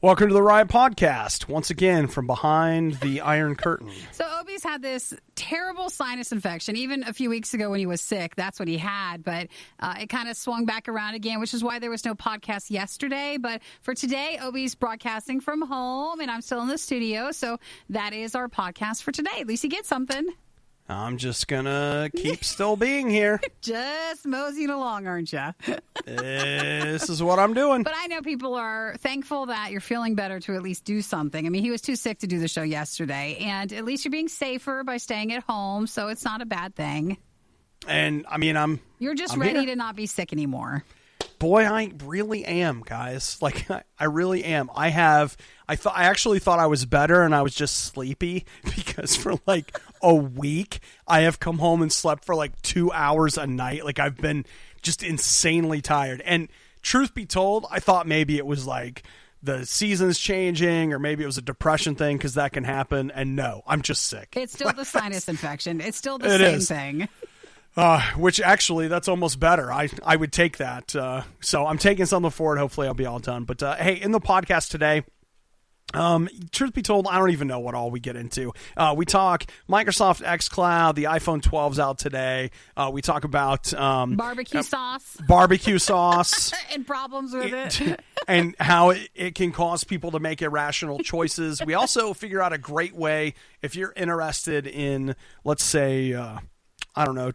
Welcome to the RIOT Podcast, once again from behind the Iron Curtain. So Obi's had this terrible sinus infection. Even a few weeks ago when he was sick, that's what he had. But it kind of swung back around again, which is why there was no podcast yesterday. But for today, Obi's broadcasting from home, and I'm still in the studio. So that is our podcast for today. At least you get something. I'm just going to keep still being here. Just moseying along, aren't you? This is what I'm doing. But I know people are thankful that you're feeling better to at least do something. I mean, he was too sick to do the show yesterday, and at least you're being safer by staying at home, so it's not a bad thing. And, I mean, You're just I'm ready here. to not be sick anymore. Boy, I really am, guys. Like, I really am. I actually thought I was better and I was just sleepy because for like a week, I have come home and slept for like 2 hours a night. Like, I've been just insanely tired. And truth be told, I thought maybe it was like the season's changing or maybe it was a depression thing because that can happen. And no, I'm just sick. It's still the sinus infection. It's still the same thing. Which actually, that's almost better. I would take that. So I'm taking something for it. Hopefully I'll be all done. But hey, in the podcast today, truth be told, I don't even know what all we get into. We talk Microsoft xCloud, the iPhone 12's out today. We talk about barbecue sauce. Barbecue sauce. And problems with it. And how it can cause people to make irrational choices. We also figure out a great way, if you're interested in, let's say, I don't know,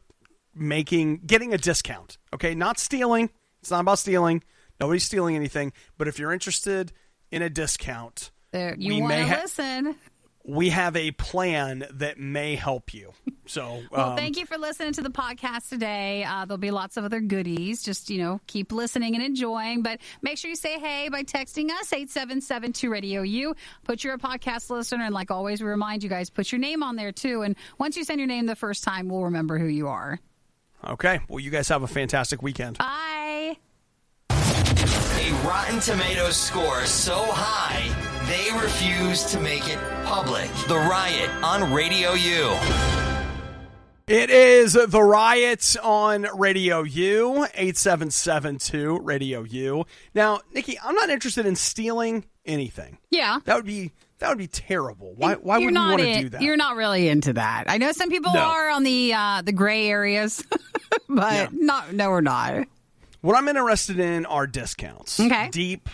getting a discount. Okay, not stealing. It's not about stealing. Nobody's stealing anything. But if you're interested in a discount, you want to listen. We have a plan that may help you. So, well, thank you for listening to the podcast today. There'll be lots of other goodies. Just, keep listening and enjoying. But make sure you say hey by texting us, 877-2RadioU. Put you're a podcast listener. And like always, we remind you guys, put your name on there, too. And once you send your name the first time, we'll remember who you are. Okay. Well, you guys have a fantastic weekend. Bye. A Rotten Tomatoes score so high, they refuse to make it public. The Riot on Radio U. It is The Riot on Radio U, 8772-RADIO-U. Now, Nikki, I'm not interested in stealing anything. Yeah. That would be terrible. Why would you want to do that? You're not really into that. I know some people are on the gray areas, but no, we're not. What I'm interested in are discounts. Okay. Deep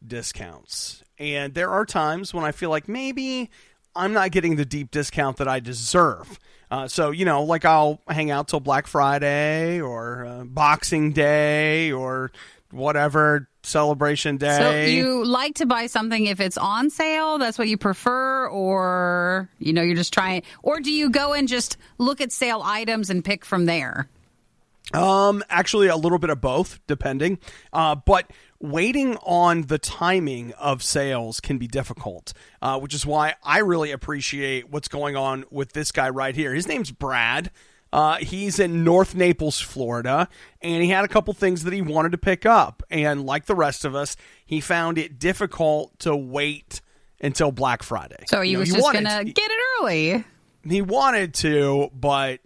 discounts. And there are times when I feel like maybe I'm not getting the deep discount that I deserve. So, like I'll hang out till Black Friday or Boxing Day or whatever, Celebration Day. So you like to buy something if it's on sale? That's what you prefer? Or, you're just trying? Or do you go and just look at sale items and pick from there? Actually, a little bit of both, depending. But waiting on the timing of sales can be difficult, which is why I really appreciate what's going on with this guy right here. His name's Brad. He's in North Naples, Florida, and he had a couple things that he wanted to pick up. And like the rest of us, he found it difficult to wait until Black Friday. So he was just going to get it early. He wanted to, but,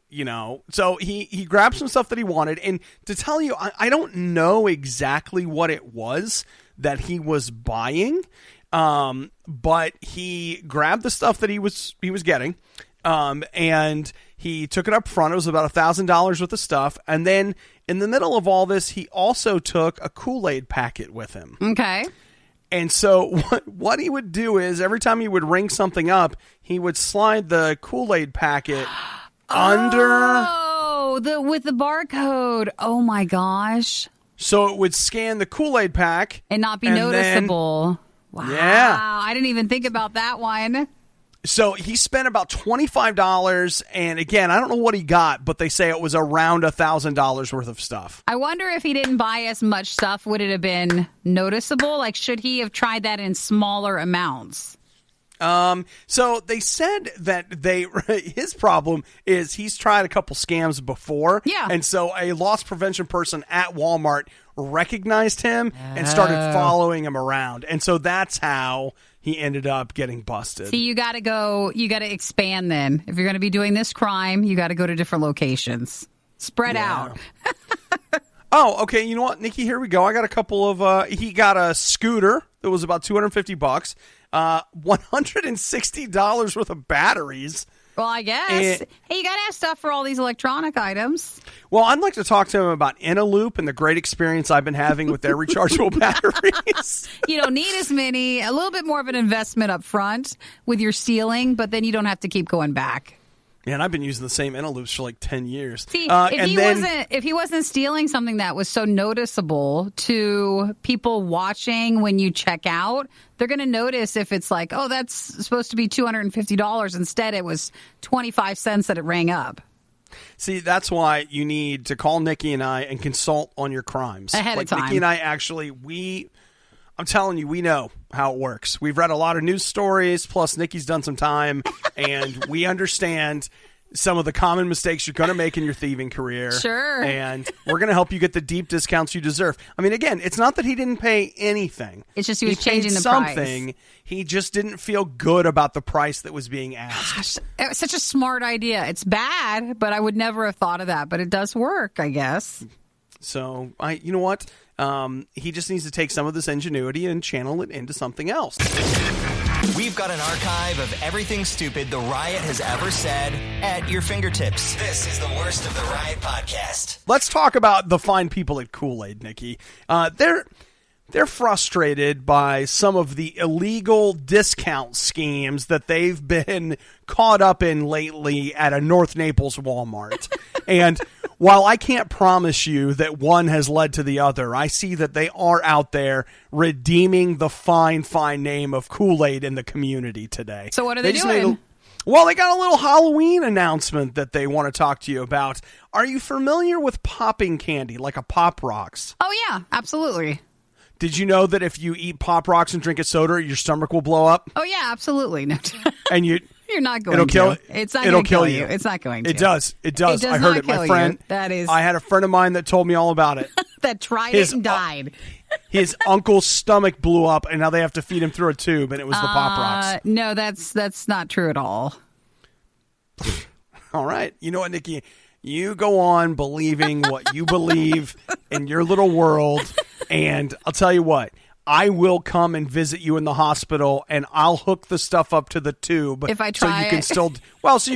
so he grabbed some stuff that he wanted. And to tell you, I don't know exactly what it was that he was buying, but he grabbed the stuff that he was getting, and he took it up front. It was about $1,000 worth of stuff. And then in the middle of all this, he also took a Kool-Aid packet with him. Okay. And so what he would do is every time he would ring something up, he would slide the Kool-Aid packet under. Oh, with the barcode. Oh, my gosh. So it would scan the Kool-Aid pack. And not be noticeable. Wow. Yeah. I didn't even think about that one. So he spent about $25, and again, I don't know what he got, but they say it was around $1,000 worth of stuff. I wonder if he didn't buy as much stuff, would it have been noticeable? Like, should he have tried that in smaller amounts? So they said that his problem is he's tried a couple scams before. Yeah. And so a loss prevention person at Walmart recognized him and started following him around. And so that's how he ended up getting busted. See, you got to expand then. If you're going to be doing this crime, you got to go to different locations. Spread out. Oh, okay. You know what, Nikki? Here we go. I got a couple of. He got a scooter that was about $250, $160 worth of batteries. Well, I guess. Hey, you got to have stuff for all these electronic items. Well, I'd like to talk to him about Inaloop and the great experience I've been having with their rechargeable batteries. You don't need as many. A little bit more of an investment up front with your stealing, but then you don't have to keep going back. Man, I've been using the same Inaloops for like 10 years. See, if he wasn't stealing something that was so noticeable to people watching when you check out, they're going to notice if it's like, oh, that's supposed to be $250. Instead, it was 25 cents that it rang up. See, that's why you need to call Nicki and I and consult on your crimes. Ahead of time. Nicki and I actually, I'm telling you, we know how it works. We've read a lot of news stories, plus Nicki's done some time, and we understand some of the common mistakes you're going to make in your thieving career. Sure. And we're going to help you get the deep discounts you deserve. I mean, again, it's not that he didn't pay anything. It's just he was changing the something. price. He just didn't feel good about the price that was being asked. Gosh, it was such a smart idea. It's bad, but I would never have thought of that. But it does work, I guess. So, you know what? He just needs to take some of this ingenuity and channel it into something else. We've got an archive of everything stupid the Riot has ever said at your fingertips. This is the worst of the Riot podcast. Let's talk about the fine people at KoolAid, Nicki. They're frustrated by some of the illegal discount schemes that they've been caught up in lately at a North Naples Walmart. And while I can't promise you that one has led to the other, I see that they are out there redeeming the fine name of KoolAid in the community today. So what are they doing? Well, they got a little Halloween announcement that they want to talk to you about. Are you familiar with popping candy, like a Pop Rocks? Oh, yeah, absolutely. Did you know that if you eat Pop Rocks and drink a soda, your stomach will blow up? Oh, yeah, absolutely. No. And you're not going it'll to. Kill, it's not it'll going to kill you. It's not going to. It does. It does I heard it. My friend. That is. I had a friend of mine that told me all about it. That tried it and died. His uncle's stomach blew up, and now they have to feed him through a tube, and it was the Pop Rocks. No, that's not true at all. All right. You know what, Nicki? You go on believing what you believe in your little world, and I'll tell you what. I will come and visit you in the hospital, and I'll hook the stuff up to the tube. If I try, so you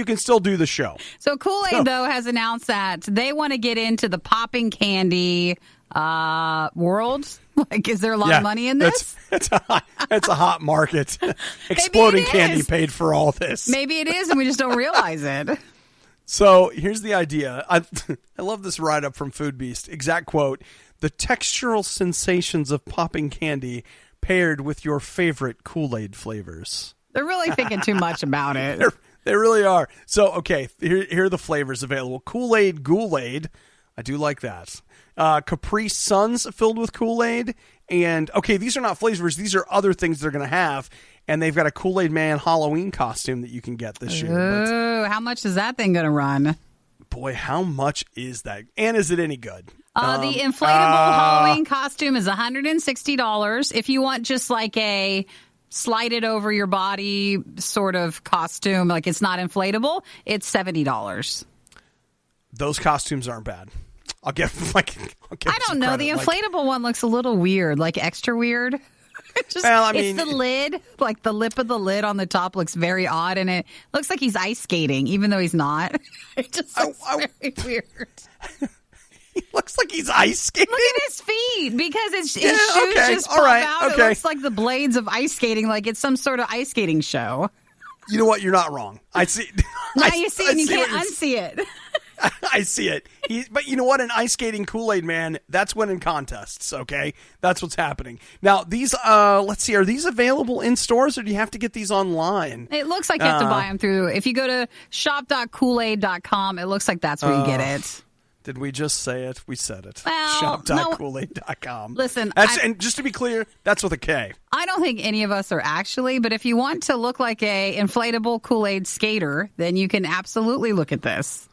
can still do the show. So KoolAid though has announced that they want to get into the popping candy world. Like, is there a lot of money in this? It's a hot market. Exploding candy paid for all this. Maybe it is, and we just don't realize it. So here's the idea. I love this write-up from Food Beast. Exact quote. The textural sensations of popping candy paired with your favorite KoolAid flavors. They're really thinking too much about it. They really are. So, okay, here are the flavors available. KoolAid Ghoul-Aid. I do like that. Capri Suns filled with KoolAid. And, okay, these are not flavors. These are other things they're going to have. And they've got a Kool-Aid Man Halloween costume that you can get this year. Ooh, how much is that thing going to run? Boy, how much is that? And is it any good? The inflatable Halloween costume is $160. If you want just like a slide it over your body sort of costume, like it's not inflatable, it's $70. Those costumes aren't bad. I'll give I don't know. The inflatable one looks a little weird, like extra weird. It's the lid, like the lip of the lid on the top looks very odd, and it looks like he's ice skating, even though he's not. It just looks very weird. He looks like he's ice skating. Look at his feet, because his shoes just pop out. It looks like the blades of ice skating, like it's some sort of ice skating show. You know what? You're not wrong. I see. Now you see it, and you can't unsee it. I see it. But you know what? An ice skating Kool-Aid man, that's winning contests, okay? That's what's happening. Now, these, let's see, are these available in stores, or do you have to get these online? It looks like you have to buy them through. If you go to shop.koolaid.com, it looks like that's where you get it. Did we just say it? We said it. Well, shop.koolaid.com. Listen. And just to be clear, that's with a K. I don't think any of us are actually, but if you want to look like a inflatable Kool-Aid skater, then you can absolutely look at this.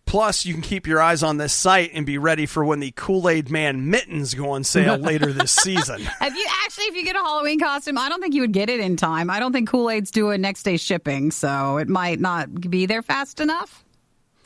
Plus, you can keep your eyes on this site and be ready for when the Kool-Aid Man mittens go on sale later this season. If you get a Halloween costume, I don't think you would get it in time. I don't think Kool-Aid's doing next day shipping, so it might not be there fast enough.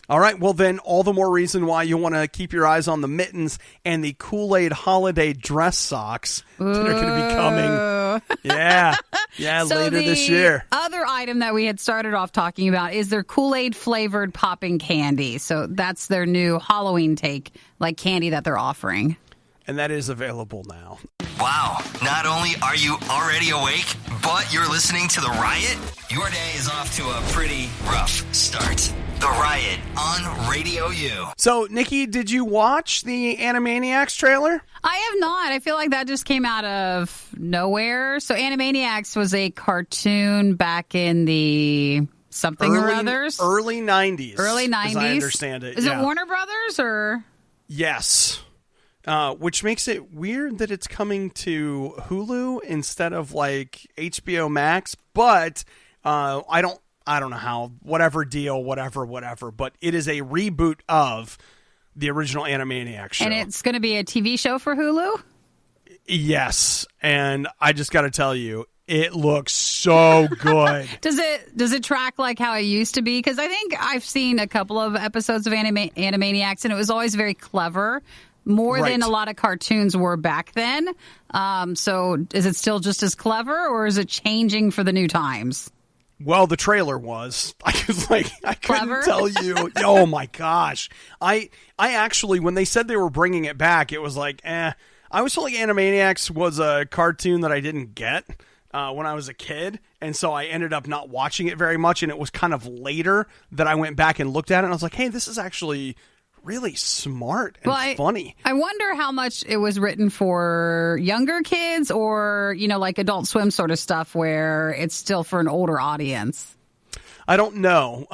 All right, well then, all the more reason why you want to keep your eyes on the mittens and the Kool-Aid holiday dress socks that are going to be coming So Yeah, So later this year. Other item that we had started off talking about is their Kool-Aid flavored popping candy. So that's their new Halloween take, like candy that they're offering. And that is available now. Wow, not only are you already awake, but you're listening to The Riot? Your day is off to a pretty rough start. The Riot on RadioU. So, Nikki, did you watch the Animaniacs trailer? I have not. I feel like that just came out of nowhere. So Animaniacs was a cartoon back in the something or others. Early 90s. Early 90s. As I understand it. Is it Warner Brothers or? Yes. Which makes it weird that it's coming to Hulu instead of like HBO Max, but I don't know how, whatever deal, whatever, but it is a reboot of the original Animaniacs show. And it's going to be a TV show for Hulu? Yes, and I just got to tell you, it looks so good. Does it track like how it used to be? Because I think I've seen a couple of episodes of Animaniacs, and it was always very clever. More than a lot of cartoons were back then. So is it still just as clever, or is it changing for the new times? Well, the trailer was. I Clever? couldn't tell you. Oh my gosh. I actually, when they said they were bringing it back, it was like, I always felt like Animaniacs was a cartoon that I didn't get when I was a kid. And so I ended up not watching it very much. And it was kind of later that I went back and looked at it. And I was like, hey, this is actually really smart and funny. I wonder how much it was written for younger kids or, like Adult Swim sort of stuff where it's still for an older audience. I don't know.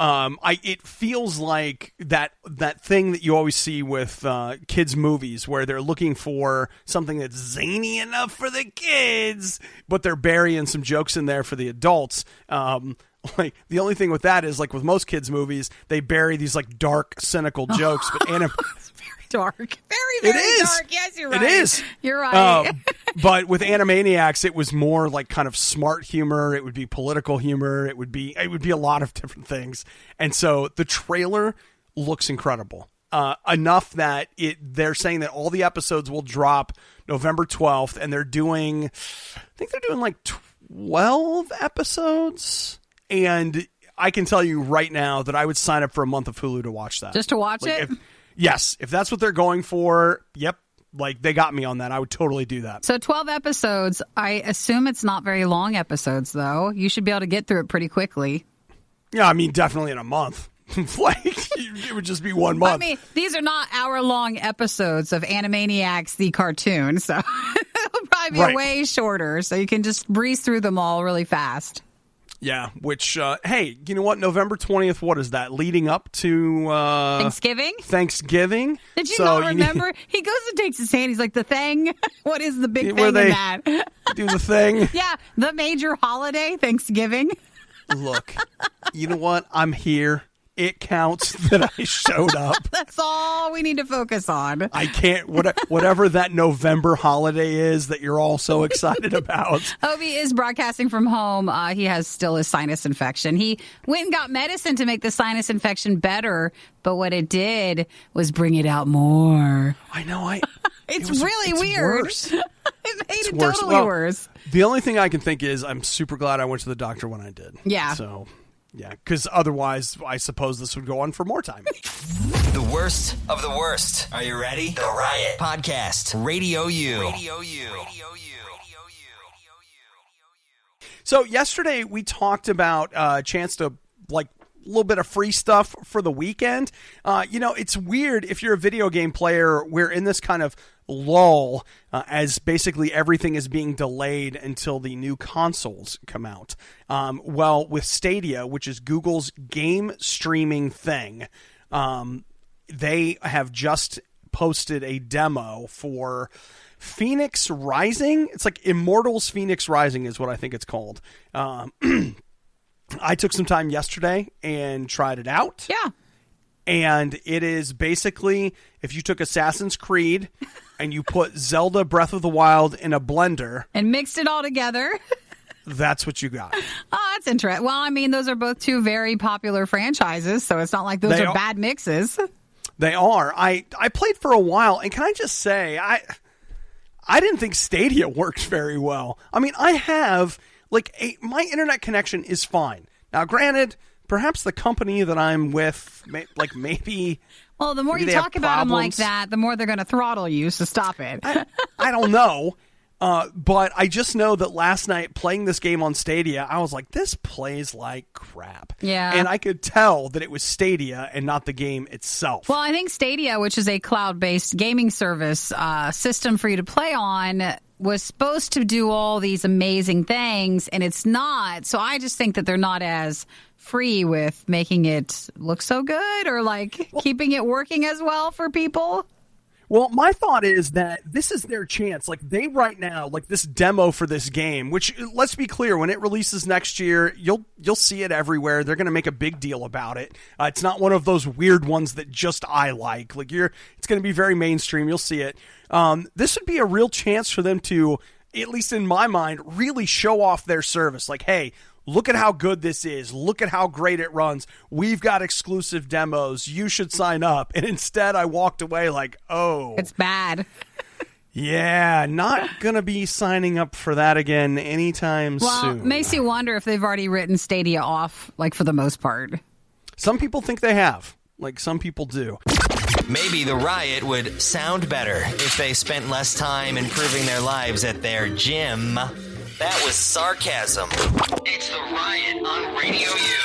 It feels like that thing that you always see with kids' movies where they're looking for something that's zany enough for the kids, but they're burying some jokes in there for the adults. Like the only thing with that is like with most kids' movies, they bury these like dark, cynical jokes. But it's very dark, very dark. Yes, you're right. It is. You're right. But with Animaniacs, it was more like kind of smart humor. It would be political humor. It would be a lot of different things. And so the trailer looks incredible. Enough that they're saying that all the episodes will drop November 12th, and I think they're doing like 12 episodes. And I can tell you right now that I would sign up for a month of Hulu to watch that. Just to watch it? If that's what they're going for, yep. Like, they got me on that. I would totally do that. So 12 episodes. I assume it's not very long episodes, though. You should be able to get through it pretty quickly. Yeah, I mean, definitely in a month. Like, it would just be 1 month. I mean, these are not hour-long episodes of Animaniacs, the cartoon. So it'll probably be way shorter. So you can just breeze through them all really fast. Yeah, which, hey, you know what? November 20th, what is that? Leading up to... Thanksgiving? Did you not remember? He goes and takes his hand. He's like, the thing? What is the big thing in that? Do the thing? Yeah, the major holiday, Thanksgiving. Look, you know what? I'm here. It counts that I showed up. That's all we need to focus on. I can't, whatever that November holiday is that you're all so excited about. Obi is broadcasting from home. He has still his sinus infection. He went and got medicine to make the sinus infection better, but what it did was bring it out more. I know. It's really weird. Worse. It made it totally worse. The only thing I can think is I'm super glad I went to the doctor when I did. Yeah. So... yeah, because otherwise, I suppose this would go on for more time. The worst of the worst. Are you ready? The Riot Podcast. RadioU. So yesterday, we talked about a chance to, like, a little bit of free stuff for the weekend. It's weird if you're a video game player. We're in this kind of lull as basically everything is being delayed until the new consoles come out. Well, with Stadia, which is Google's game streaming thing, they have just posted a demo for Phoenix Rising. It's like Immortals Phoenix Rising is what I think it's called. I took some time yesterday and tried it out. Yeah. And it is basically if you took Assassin's Creed and you put Zelda Breath of the Wild in a blender. And mixed it all together. That's what you got. Oh, that's interesting. Well, I mean, those are both two very popular franchises, so it's not like those are bad mixes. They are. I played for a while, and can I just say, I didn't think Stadia worked very well. I mean, I have, my internet connection is fine. Now, granted, perhaps the company that I'm with, maybe... Well, the more you talk about them like that, the more they're going to throttle you, so stop it. I don't know. But I just know that last night playing this game on Stadia, I was like, this plays like crap. Yeah. And I could tell that it was Stadia and not the game itself. Well, I think Stadia, which is a cloud-based gaming service system for you to play on, was supposed to do all these amazing things, and it's not. So I just think that they're not as free with making it look so good or keeping it working as well for people. Well, my thought is that this is their chance. They right now, this demo for this game, which, let's be clear, when it releases next year, you'll see it everywhere. They're going to make a big deal about it. It's not one of those weird ones that just I like. It's going to be very mainstream. You'll see it. This would be a real chance for them to, at least in my mind, really show off their service. Hey, look at how good this is. Look at how great it runs. We've got exclusive demos. You should sign up. And instead, I walked away oh. It's bad. Yeah, not going to be signing up for that again anytime soon. Well, it makes you wonder if they've already written Stadia off, for the most part. Some people think they have. Some people do. Maybe the Riot would sound better if they spent less time improving their lives at their gym. That was sarcasm. It's the Riot on Radio U.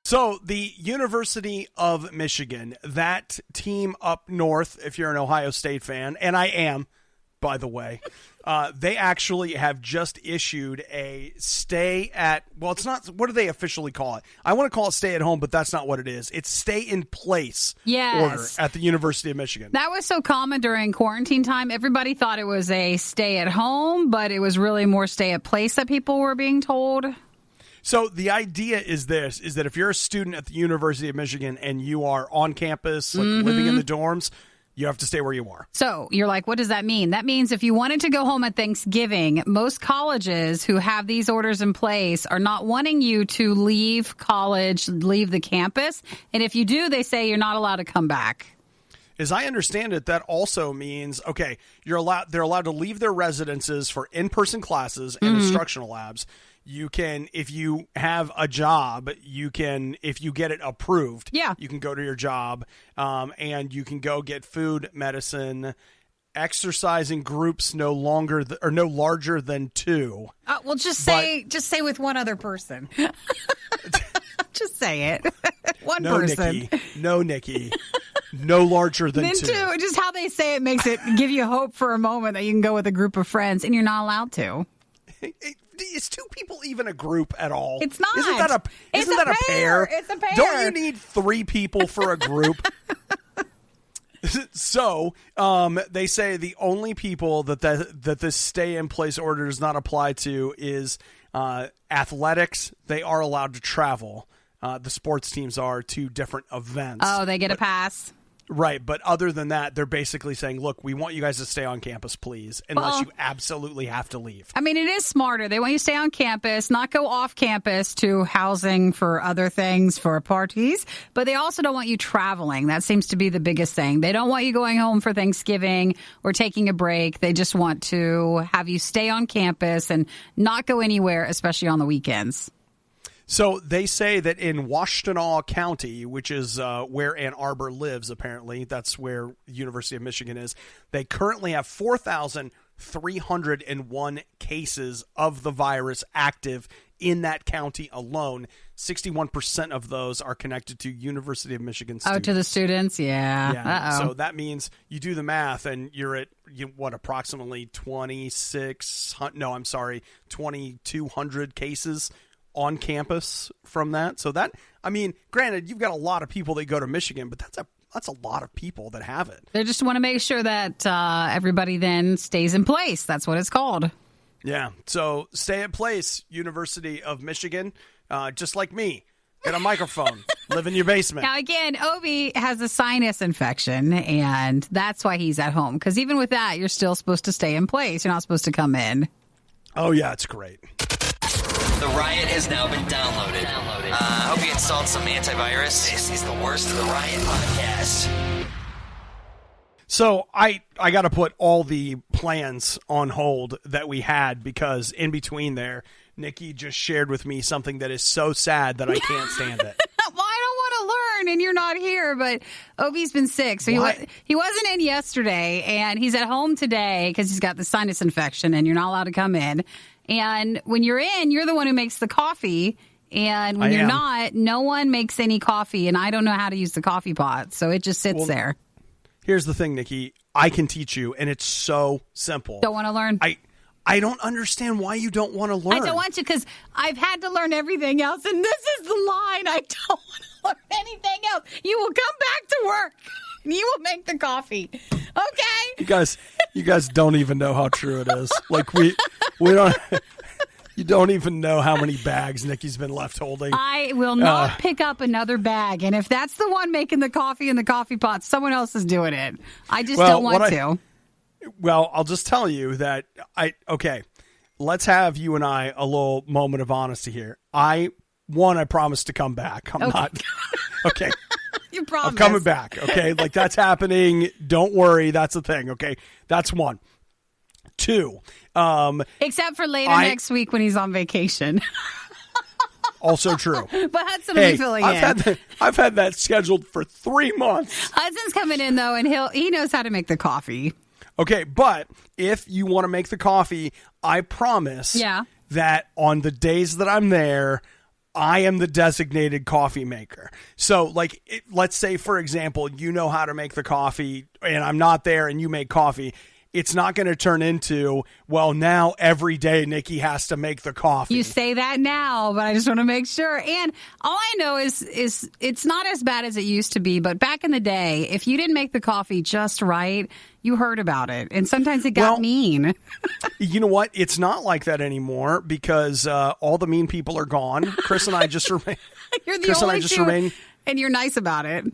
So the University of Michigan, that team up north, if you're an Ohio State fan, and I am, by the way, they actually have just issued a stay at, well, it's not, what do they officially call it? I want to call it stay at home, but that's not what it is. It's stay in place order at the University of Michigan. That was so common during quarantine time. Everybody thought it was a stay at home, but it was really more stay at place that people were being told. So the idea is that if you're a student at the University of Michigan and you are on campus, living in the dorms, you have to stay where you are. So you're like, what does that mean? That means if you wanted to go home at Thanksgiving, most colleges who have these orders in place are not wanting you to leave college, leave the campus. And if you do, they say you're not allowed to come back. As I understand it, that also means, okay, they're allowed to leave their residences for in-person classes and instructional labs. You can, if you have a job, you can, if you get it approved, you can go to your job, and you can go get food, medicine, exercise in groups no larger than 2. Well, just say with one other person. Just say it. One person. No, Nicki. No larger than 2. Just how they say it makes it give you hope for a moment that you can go with a group of friends, and you're not allowed to. Is 2 people even a group at all? It's not. Isn't that a pair? It's a pair. Don't you need 3 people for a group? So, they say the only people that this stay-in-place order does not apply to is athletics. They are allowed to travel. The sports teams are to different events. Oh, they get a pass. Right, but other than that, they're basically saying, look, we want you guys to stay on campus, please, unless you absolutely have to leave. I mean, it is smarter. They want you to stay on campus, not go off campus to housing for other things, for parties, but they also don't want you traveling. That seems to be the biggest thing. They don't want you going home for Thanksgiving or taking a break. They just want to have you stay on campus and not go anywhere, especially on the weekends. So they say that in Washtenaw County, which is where Ann Arbor lives, apparently, that's where the University of Michigan is, they currently have 4,301 cases of the virus active in that county alone. 61% of those are connected to University of Michigan students. Oh, to the students? Yeah. Uh-oh. So that means you do the math and you're at, approximately 2,200 cases on campus from that. So that, I mean, granted, you've got a lot of people that go to Michigan, but that's a lot of people that have it. They just want to make sure that everybody then stays in place. That's what it's called. Yeah. So stay in place, University of Michigan, just like me. Get a microphone. Live in your basement. Now, again, Obi has a sinus infection, and that's why he's at home. Because even with that, you're still supposed to stay in place. You're not supposed to come in. Oh, yeah, it's great. The Riot has now been downloaded. I hope you installed some antivirus. This is the worst of the Riot podcast. So I got to put all the plans on hold that we had because in between there, Nikki just shared with me something that is so sad that I can't stand it. Well, I don't want to learn, and you're not here, but Obi's been sick. So he wasn't in yesterday, and he's at home today because he's got the sinus infection, and you're not allowed to come in. And when you're in, you're the one who makes the coffee. And when you're not, no one makes any coffee, and I don't know how to use the coffee pot, so it just sits there. Here's the thing, Nikki. I can teach you, and it's so simple. Don't want to learn? I don't understand why you don't want to learn. I don't want to because I've had to learn everything else, and this is the line. I don't want to learn anything else. You will come back to work, and you will make the coffee. Okay? You guys don't even know how true it is. Like, we don't... You don't even know how many bags Nikki's been left holding. I will not pick up another bag. And if that's the one making the coffee in the coffee pot, someone else is doing it. I just don't want to. Well, I'll just tell you that okay, let's have you and I a little moment of honesty here. I promise to come back. I'm not. Okay. You promise. I'm coming back. Okay. Like that's happening. Don't worry. That's the thing. Okay. That's one. Two. Except for later next week when he's on vacation. Also true. But Hudson will be filling in. I've had that scheduled for 3 months. Hudson's coming in, though, and he knows how to make the coffee. Okay, but if you want to make the coffee, I promise that on the days that I'm there, I am the designated coffee maker. So, like, let's say, for example, you know how to make the coffee, and I'm not there, and you make coffee. It's not going to turn into, well, now every day Nikki has to make the coffee. You say that now, but I just want to make sure. And all I know is it's not as bad as it used to be. But back in the day, if you didn't make the coffee just right, you heard about it. And sometimes it got mean. You know what? It's not like that anymore because all the mean people are gone. Chris and I just remain. You're the only two, and you're nice about it.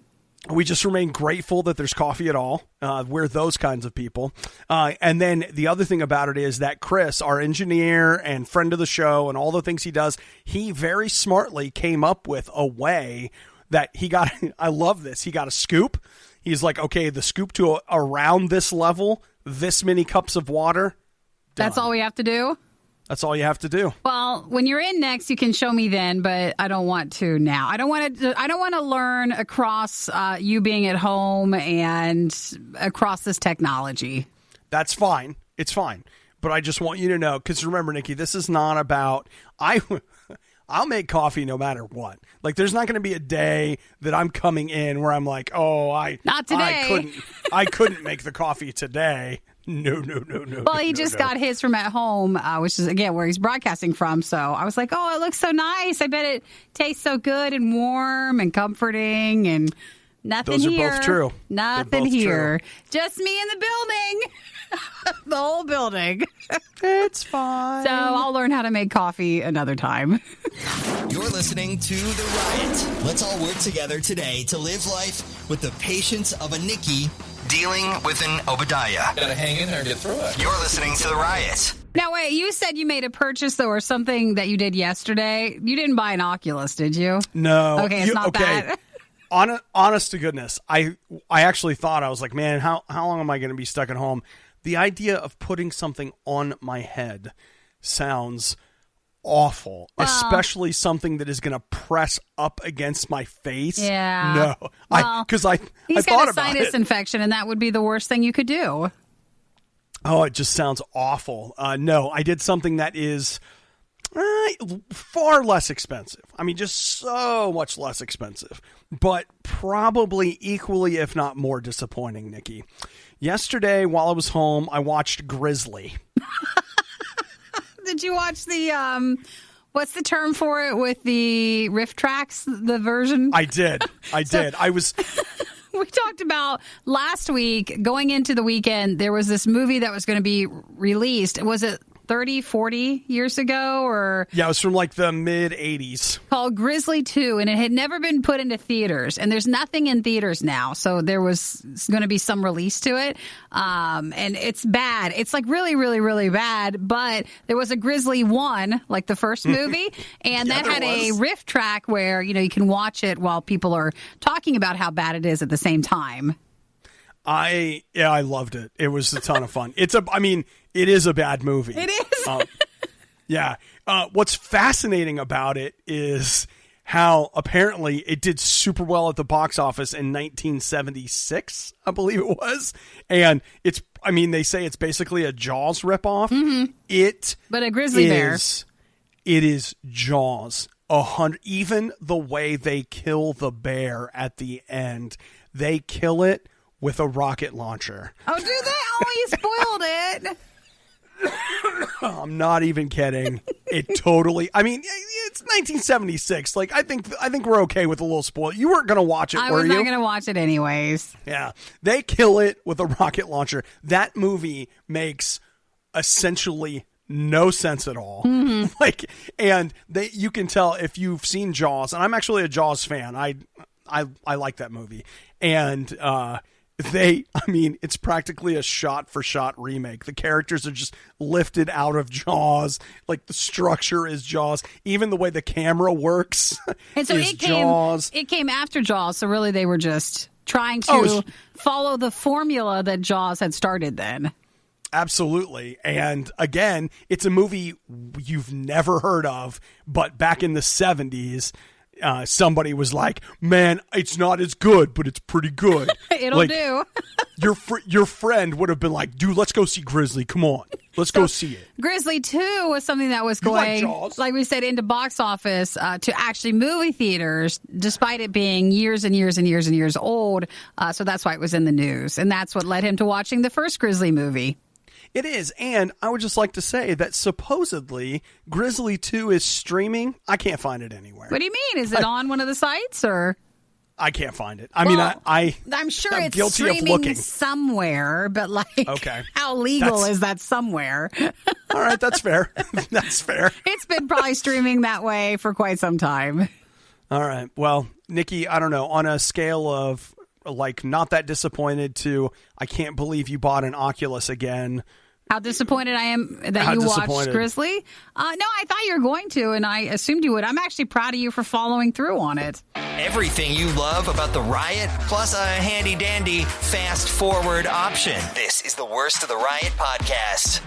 We just remain grateful that there's coffee at all. We're those kinds of people. And then the other thing about it is that Chris, our engineer and friend of the show and all the things he does, he very smartly came up with a way that he got. I love this. He got a scoop. He's like, okay, the scoop to around this level, this many cups of water. Done. That's all we have to do? That's all you have to do. Well, when you're in next, you can show me then, but I don't want to now. I don't want to learn across you being at home and across this technology. That's fine. It's fine. But I just want you to know, because remember, Nikki, this is not about I'll make coffee no matter what. Like, there's not going to be a day that I'm coming in where I'm like, not today. I couldn't make the coffee today. No. Well, he just got his from at home, which is, again, where he's broadcasting from. So I was like, it looks so nice. I bet it tastes so good and warm and comforting and nothing here. Those are both true. Nothing here. True. Just me in the building. The whole building. It's fine. So I'll learn how to make coffee another time. You're listening to The Riot. Let's all work together today to live life with the patience of a Nicki dealing with an Obadiah. Gotta hang in there and get through it. You're listening to The Riot. Now, wait, you said you made a purchase, though, or something that you did yesterday. You didn't buy an Oculus, did you? No. Okay, it's not that. Honest to goodness, I actually thought, I was like, man, how long am I going to be stuck at home? The idea of putting something on my head sounds awful, especially something that is going to press up against my face. Yeah. No, because I thought about it. He's got a sinus infection, and that would be the worst thing you could do. Oh, it just sounds awful. No, I did something that is far less expensive. I mean, just so much less expensive, but probably equally, if not more disappointing, Nikki. Yesterday, while I was home, I watched Grizzly. Did you watch the, what's the term for it with the riff tracks, the version? I did. I was... We talked about last week, going into the weekend, there was this movie that was going to be released. Was it 30, 40 years ago? Or yeah, it was from like the mid-'80s. Called Grizzly 2, and it had never been put into theaters. And there's nothing in theaters now, so there was going to be some release to it. And it's bad. It's like really, really, really bad. But there was a Grizzly 1, like the first movie, and that had a riff track where, you can watch it while people are talking about how bad it is at the same time. I loved it. It was a ton of fun. It is a bad movie. It is. Yeah. What's fascinating about it is how apparently it did super well at the box office in 1976, I believe it was. And they say it's basically a Jaws ripoff. Mm-hmm. But a grizzly bear. It is Jaws. Even the way they kill the bear at the end, they kill it with a rocket launcher. Oh, do they? Oh, you spoiled it. I'm not even kidding. It totally. It's 1976. Like, I think we're okay with a little spoil. You weren't gonna watch it, were you? I was not gonna watch it anyways. Yeah, they kill it with a rocket launcher. That movie makes essentially no sense at all. Mm-hmm. You can tell if you've seen Jaws, and I'm actually a Jaws fan. I like that movie, and it's practically a shot-for-shot remake. The characters are just lifted out of Jaws. Like, the structure is Jaws. Even the way the camera works and so is Jaws. It came after Jaws, so really they were just trying to follow the formula that Jaws had started then. Absolutely. And again, it's a movie you've never heard of, but back in the 70s, somebody was like, man, it's not as good, but it's pretty good. It'll do. your friend would have been like, dude, let's go see Grizzly. Come on. Let's go see it. Grizzly 2 was something that was going, like we said, into box office to actually movie theaters, despite it being years and years and years and years old. So that's why it was in the news. And that's what led him to watching the first Grizzly movie. It is, and I would just like to say that supposedly Grizzly 2 is streaming. I can't find it anywhere. What do you mean? Is it on one of the sites, or? I can't find it. I'm sure I'm it's guilty streaming of looking somewhere, but okay. How legal is that somewhere? All right, that's fair. That's fair. It's been probably streaming that way for quite some time. All right. Well, Nikki, I don't know, on a scale of like not that disappointed to I can't believe you bought an Oculus again. How disappointed I am that you watched Grizzly. No, I thought you were going to, and I assumed you would. I'm actually proud of you for following through on it. Everything you love about the Riot, plus a handy-dandy fast-forward option. This is the Worst of the Riot podcast.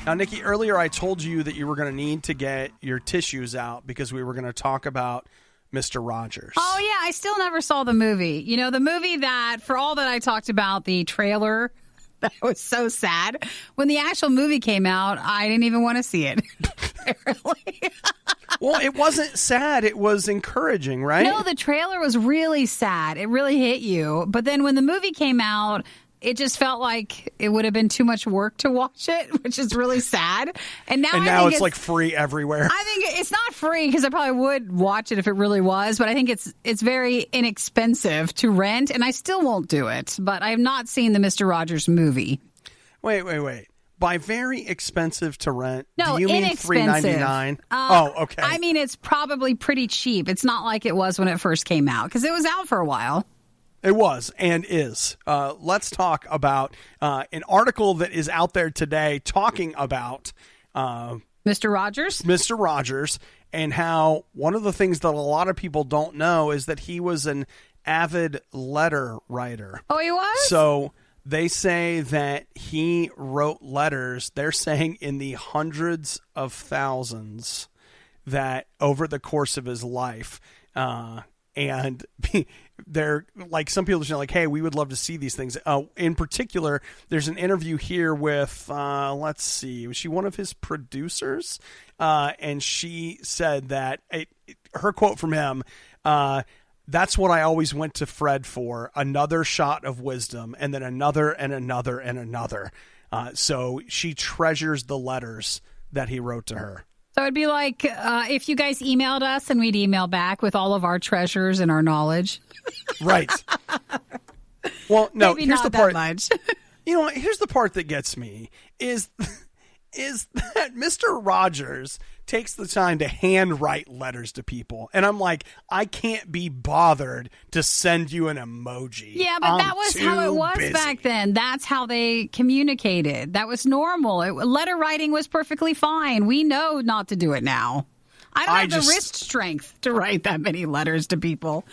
Now, Nikki, earlier I told you that you were going to need to get your tissues out because we were going to talk about Mr. Rogers. Oh, yeah. I still never saw the movie. You know, the movie that, for all that I talked about, the trailer, that was so sad. When the actual movie came out, I didn't even want to see it. Apparently. Well, it wasn't sad. It was encouraging, right? No, the trailer was really sad. It really hit you. But then when the movie came out, it just felt like it would have been too much work to watch it, which is really sad. And now it's like free everywhere. I think it's not free because I probably would watch it if it really was, but I think it's very inexpensive to rent, and I still won't do it. But I have not seen the Mr. Rogers movie. Wait. By very expensive to rent, no, do you mean $3.99? Okay. I mean, it's probably pretty cheap. It's not like it was when it first came out because it was out for a while. It was and is. Let's talk about an article that is out there today talking about Mr. Rogers. Mr. Rogers, and how one of the things that a lot of people don't know is that he was an avid letter writer. Oh, he was? So they say that he wrote letters, they're saying in the hundreds of thousands, that over the course of his life. And they're like, some people are like, hey, we would love to see these things. In particular, there's an interview here with, let's see, was she one of his producers? And she said that her quote from him, that's what I always went to Fred for, another shot of wisdom, and then another and another and another. So she treasures the letters that he wrote to her. So it'd be like if you guys emailed us and we'd email back with all of our treasures and our knowledge. Right. Well, no, maybe here's not the part. That much. You know, here's the part that gets me is that Mr. Rogers takes the time to handwrite letters to people. And I'm like, I can't be bothered to send you an emoji. Yeah, but that was how it was busy. back then. That's how they communicated. That was normal. Letter writing was perfectly fine. We know not to do it now. I don't have the wrist strength to write that many letters to people.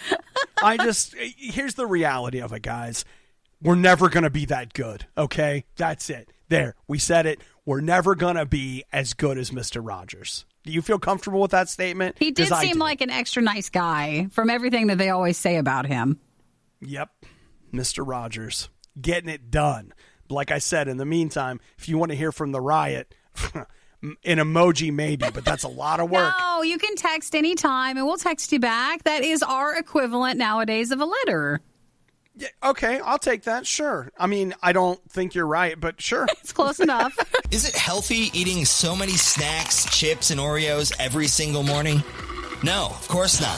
Here's the reality of it, guys. we're never going to be that good, okay? That's it. There, we said it. We're never going to be as good as Mr. Rogers. Do you feel comfortable with that statement? He did seem like an extra nice guy from everything that they always say about him. Yep. Mr. Rogers, getting it done. Like I said, in the meantime, if you want to hear from the Riot, an emoji maybe, but that's a lot of work. No, you can text anytime, and we'll text you back. That is our equivalent nowadays of a letter. Yeah, okay, I'll take that, sure. I mean, I don't think you're right, but sure. It's close enough. Is it healthy eating so many snacks, chips, and Oreos every single morning? No, of course not.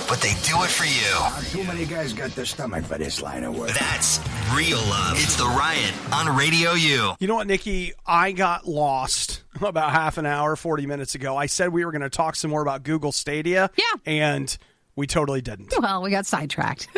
But they do it for you. Too many guys got the stomach for this line of work. That's real love. It's The Riot on Radio U. You know what, Nikki? I got lost about half an hour, 40 minutes ago. I said we were going to talk some more about Google Stadia. Yeah. And we totally didn't. Well, we got sidetracked.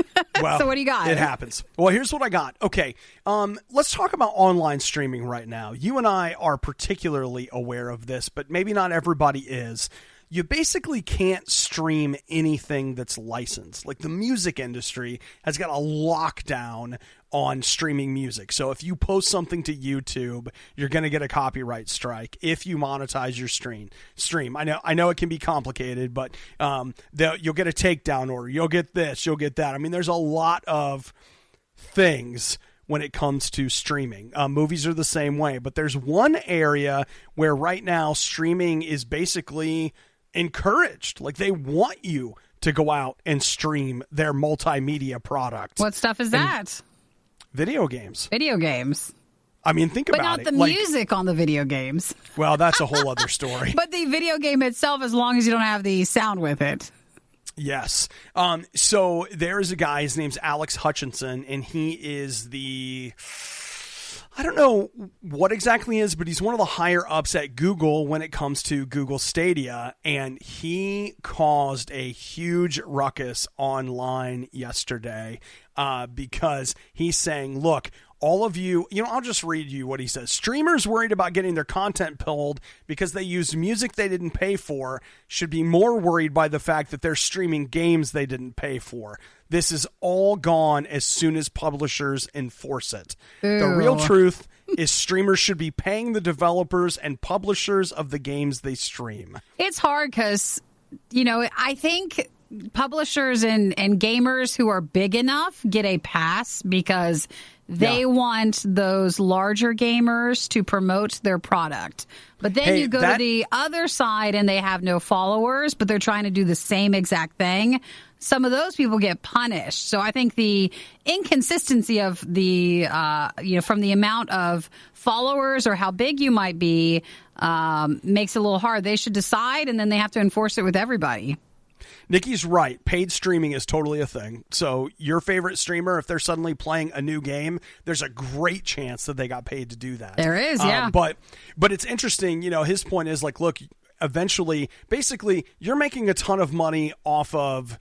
Well, so what do you got? It happens. Well, here's what I got. Okay, let's talk about online streaming right now. You and I are particularly aware of this, but maybe not everybody is. You basically can't stream anything that's licensed. Like the music industry has got a lockdown on streaming music. So if you post something to YouTube, you're going to get a copyright strike if you monetize your stream. I know it can be complicated, but you'll get a takedown order. You'll get this, you'll get that. I mean, there's a lot of things when it comes to streaming. Movies are the same way, but there's one area where right now streaming is basically encouraged. Like they want you to go out and stream their multimedia product. What stuff is that? Video games. Video games. I mean, think about it. But not the music on the video games. Well, that's a whole other story. But the video game itself, as long as you don't have the sound with it. Yes. So there is a guy, his name's Alex Hutchinson, and he is I don't know what exactly is, but he's one of the higher ups at Google when it comes to Google Stadia, and he caused a huge ruckus online yesterday because he's saying, look, all of you, I'll just read you what he says. Streamers worried about getting their content pulled because they used music they didn't pay for should be more worried by the fact that they're streaming games they didn't pay for. This is all gone as soon as publishers enforce it. Ew. The real truth is streamers should be paying the developers and publishers of the games they stream. It's hard because, I think publishers and gamers who are big enough get a pass because they want those larger gamers to promote their product. But then you go to the other side and they have no followers, but they're trying to do the same exact thing. Some of those people get punished. So I think the inconsistency of the, from the amount of followers or how big you might be makes it a little hard. They should decide, and then they have to enforce it with everybody. Nikki's right. Paid streaming is totally a thing. So your favorite streamer, if they're suddenly playing a new game, there's a great chance that they got paid to do that. There is, yeah. But it's interesting. His point is like, look, eventually, basically, you're making a ton of money off of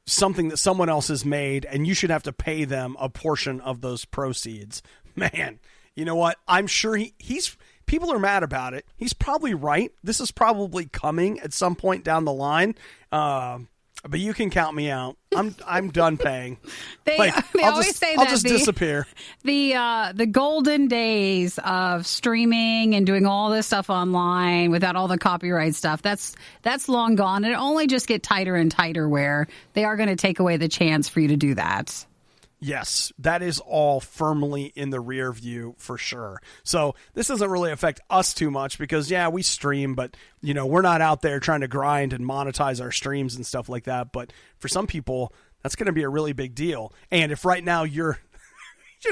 something that someone else has made, and you should have to pay them a portion of those proceeds. Man, you know what? I'm sure he's people are mad about it. He's probably right. This is probably coming at some point down the line. But you can count me out. I'm done paying. They always say that I'll just disappear. The golden days of streaming and doing all this stuff online without all the copyright stuff, that's long gone. And it only just get tighter and tighter where they are going to take away the chance for you to do that. Yes, that is all firmly in the rear view for sure. So this doesn't really affect us too much because, we stream, but, we're not out there trying to grind and monetize our streams and stuff like that. But for some people, that's going to be a really big deal. And if right now you're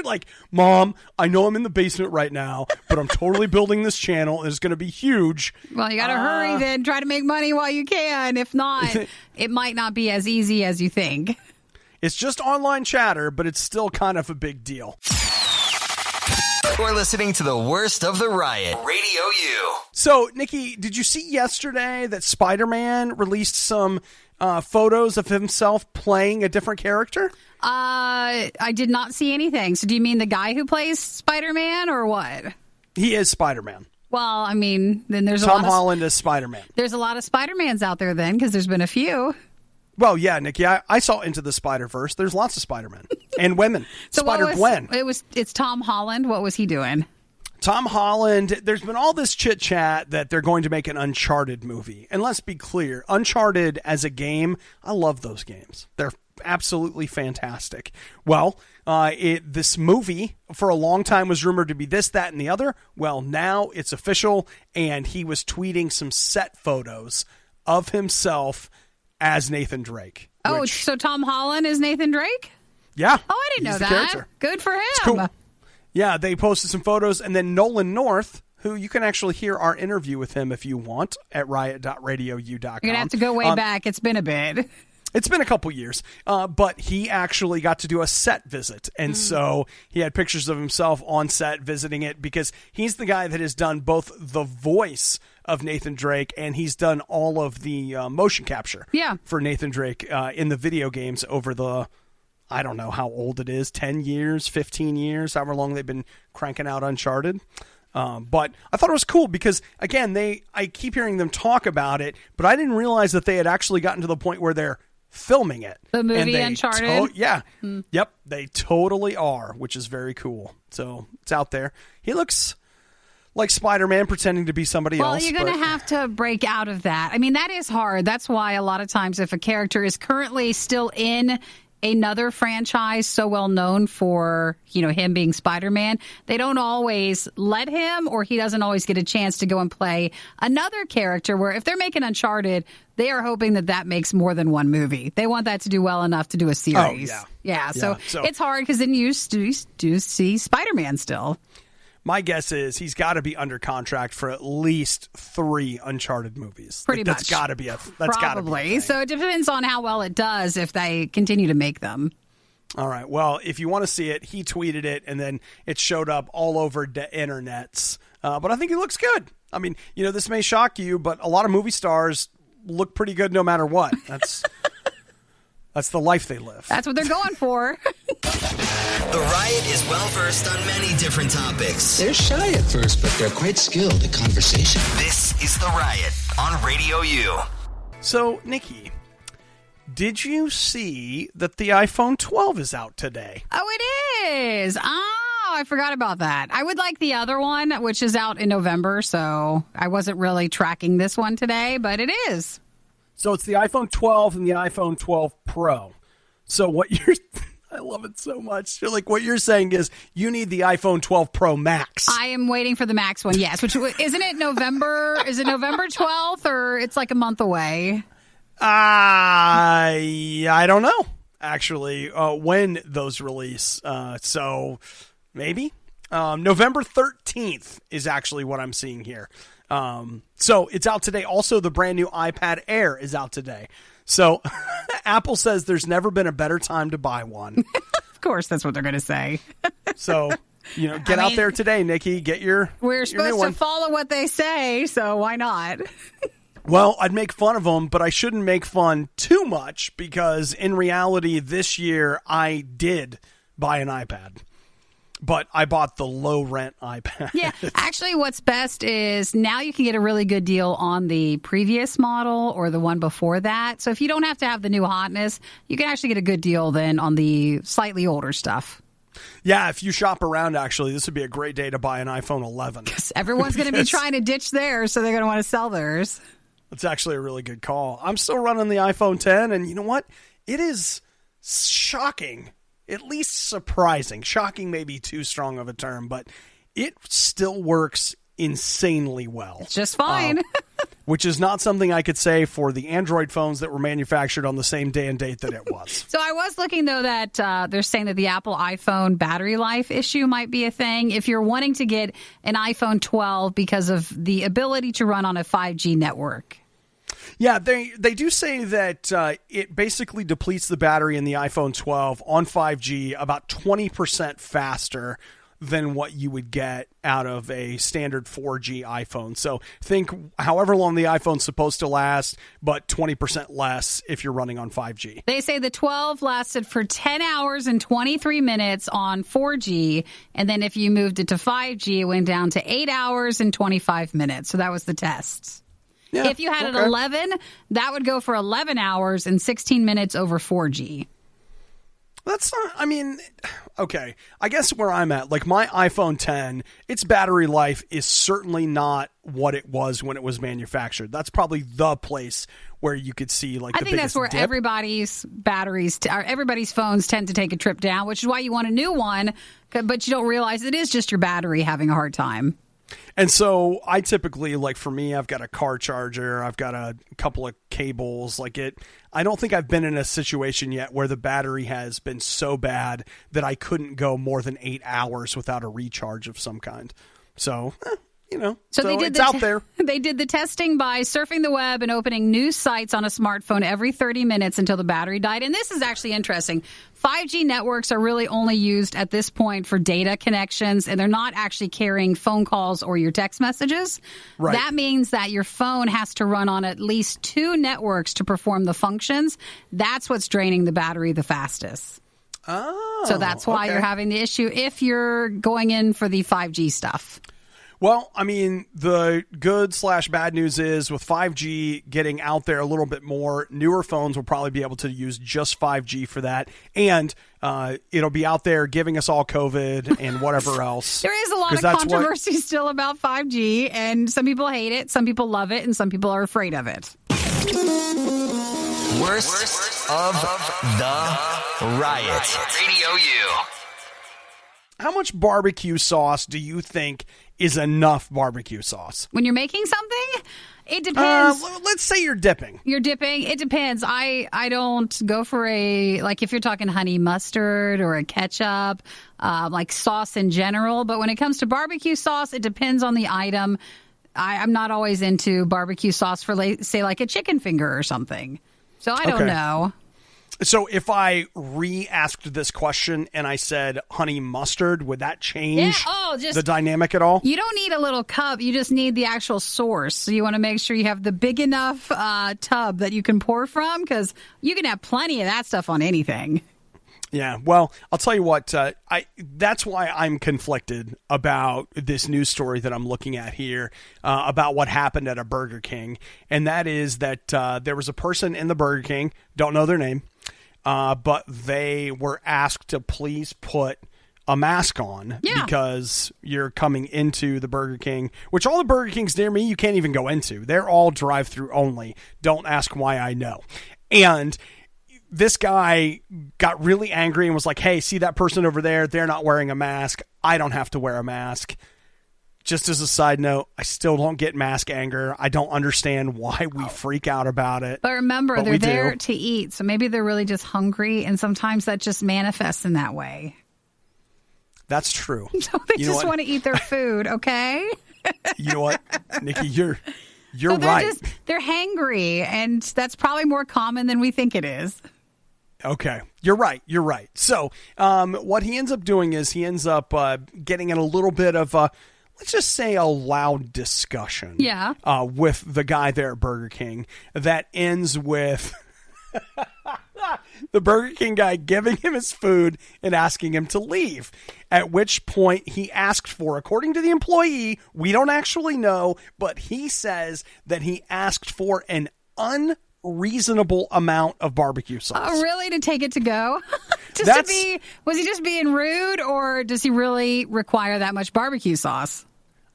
like, Mom, I know I'm in the basement right now, but I'm totally building this channel and it's going to be huge. Well, you got to hurry then. Try to make money while you can. If not, it might not be as easy as you think. It's just online chatter, but it's still kind of a big deal. We're listening to the worst of the Riot, Radio U. So, Nikki, did you see yesterday that Spider-Man released some photos of himself playing a different character? I did not see anything. So do you mean the guy who plays Spider-Man or what? He is Spider-Man. Well, I mean, then there's Tom Holland is Spider-Man. There's a lot of Spider-Mans out there then because there's been a few. Well, yeah, Nikki, I saw Into the Spider-Verse. There's lots of Spider-Man. and women. So Spider-Gwen. It's Tom Holland. What was he doing? Tom Holland, there's been all this chit-chat that they're going to make an Uncharted movie. And let's be clear, Uncharted as a game, I love those games. They're absolutely fantastic. Well, this movie for a long time was rumored to be this, that, and the other. Well, now it's official, and he was tweeting some set photos of himself as Nathan Drake. Oh, so Tom Holland is Nathan Drake? Yeah. Oh, I didn't know that. Character. Good for him. It's cool. Yeah, they posted some photos, and then Nolan North, who you can actually hear our interview with him if you want at riot.radiou.com. You're going to have to go way back. It's been a bit. It's been a couple years, but he actually got to do a set visit, and so he had pictures of himself on set visiting it because he's the guy that has done both the voice of Nathan Drake and he's done all of the motion capture for Nathan Drake in the video games over the... I don't know how old it is, 10 years, 15 years, however long they've been cranking out Uncharted. But I thought it was cool because, again, I keep hearing them talk about it, but I didn't realize that they had actually gotten to the point where they're filming it. The movie Uncharted? Yep, they totally are, which is very cool. So it's out there. He looks like Spider-Man pretending to be somebody else. Well, you're going to have to break out of that. I mean, that is hard. That's why a lot of times if a character is currently still in another franchise so well known for, him being Spider-Man, they don't always let him, or he doesn't always get a chance to go and play another character, where if they're making Uncharted, they are hoping that makes more than one movie. They want that to do well enough to do a series. Oh, yeah. So it's hard because then you do see Spider-Man still. My guess is he's got to be under contract for at least 3 Uncharted movies. Pretty much. That's got to be Probably. So it depends on how well it does if they continue to make them. All right. Well, if you want to see it, he tweeted it, and then it showed up all over the internets. But I think he looks good. I mean, this may shock you, but a lot of movie stars look pretty good no matter what. That's the life they live. That's what they're going for. The Riot is well-versed on many different topics. They're shy at first, but they're quite skilled at conversation. This is The Riot on RadioU. So, Nicki, did you see that the iPhone 12 is out today? Oh, it is. Oh, I forgot about that. I would like the other one, which is out in November, so I wasn't really tracking this one today, but it is. So it's the iPhone 12 and the iPhone 12 Pro. So I love it so much. What you're saying is you need the iPhone 12 Pro Max. I am waiting for the Max one, yes. Which isn't it November? Is it November 12th, or it's like a month away? I don't know, actually, when those release. So maybe November 13th is actually what I'm seeing here. So it's out today. Also, the brand new iPad Air is out today. So Apple says there's never been a better time to buy one. Of course, that's what they're going to say. So, get out there today, Nikki. Get your We're supposed to follow what they say, so why not? Well, I'd make fun of them, but I shouldn't make fun too much because in reality, this year I did buy an iPad. But I bought the low-rent iPad. Yeah, actually what's best is now you can get a really good deal on the previous model or the one before that. So if you don't have to have the new hotness, you can actually get a good deal then on the slightly older stuff. Yeah, if you shop around, actually, this would be a great day to buy an iPhone 11. Because everyone's going to be trying to ditch theirs, so they're going to want to sell theirs. That's actually a really good call. I'm still running the iPhone 10, and you know what? It is shocking. At least surprising. Shocking may be too strong of a term, but it still works insanely well. It's just fine. Which is not something I could say for the Android phones that were manufactured on the same day and date that it was. So I was looking, though, that they're saying that the Apple iPhone battery life issue might be a thing. If you're wanting to get an iPhone 12 because of the ability to run on a 5G network. Yeah, they do say that it basically depletes the battery in the iPhone 12 on 5G about 20% faster than what you would get out of a standard 4G iPhone. So think however long the iPhone's supposed to last, but 20% less if you're running on 5G. They say the 12 lasted for 10 hours and 23 minutes on 4G, and then if you moved it to 5G, it went down to 8 hours and 25 minutes. So that was the test. Yeah, if you had an 11, that would go for 11 hours and 16 minutes over 4G. That's not, I mean, okay. I guess where I'm at, like my iPhone 10, its battery life is certainly not what it was when it was manufactured. That's probably the place where you could see like I think that's where dip. everybody's batteries, everybody's phones tend to take a trip down, which is why you want a new one, but you don't realize it is just your battery having a hard time. And so I typically, like for me, I've got a car charger, I've got a couple of cables, I don't think I've been in a situation yet where the battery has been so bad that I couldn't go more than 8 hours without a recharge of some kind. So, so it's out there. They did the testing by surfing the web and opening new sites on a smartphone every 30 minutes until the battery died. And this is actually interesting. 5G networks are really only used at this point for data connections, and they're not actually carrying phone calls or your text messages. Right. That means that your phone has to run on at least 2 networks to perform the functions. That's what's draining the battery the fastest. Oh, so that's why you're having the issue if you're going in for the 5G stuff. Well, I mean, the good/bad news is with 5G getting out there a little bit more, newer phones will probably be able to use just 5G for that. And it'll be out there giving us all COVID and whatever else. There is a lot of controversy still about 5G, and some people hate it, some people love it, and some people are afraid of it. Worst of the riot. Radio U. How much barbecue sauce do you think is enough barbecue sauce? When you're making something, it depends. Let's say you're dipping. You're dipping. It depends. I don't go for if you're talking honey mustard or a ketchup, like sauce in general. But when it comes to barbecue sauce, it depends on the item. I'm not always into barbecue sauce for, say, like a chicken finger or something. So I don't know. So if I re-asked this question and I said honey mustard, would that change the dynamic at all? You don't need a little cup. You just need the actual source. So you want to make sure you have the big enough tub that you can pour from, because you can have plenty of that stuff on anything. Yeah, well, I'll tell you what, that's why I'm conflicted about this news story that I'm looking at here about what happened at a Burger King. And that is that there was a person in the Burger King, don't know their name, but they were asked to please put a mask on because you're coming into the Burger King, which all the Burger Kings near me you can't even go into. They're all drive-through only. Don't ask why, I know. And this guy got really angry and was like, hey, see that person over there? They're not wearing a mask. I don't have to wear a mask. Just as a side note, I still don't get mask anger. I don't understand why we freak out about it. But remember, they're there to eat. So maybe they're really just hungry. And sometimes that just manifests in that way. That's true. So they just want to eat their food, okay? You know what, Nikki, you're right. They're hangry, and that's probably more common than we think it is. Okay, you're right. So what he ends up doing is he ends up getting in a little bit of let's just say a loud discussion with the guy there at Burger King that ends with the Burger King guy giving him his food and asking him to leave, at which point he asked for, according to the employee, we don't actually know, but he says that he asked for an unreasonable amount of barbecue sauce. Oh, really? To take it to go? Was he just being rude, or does he really require that much barbecue sauce?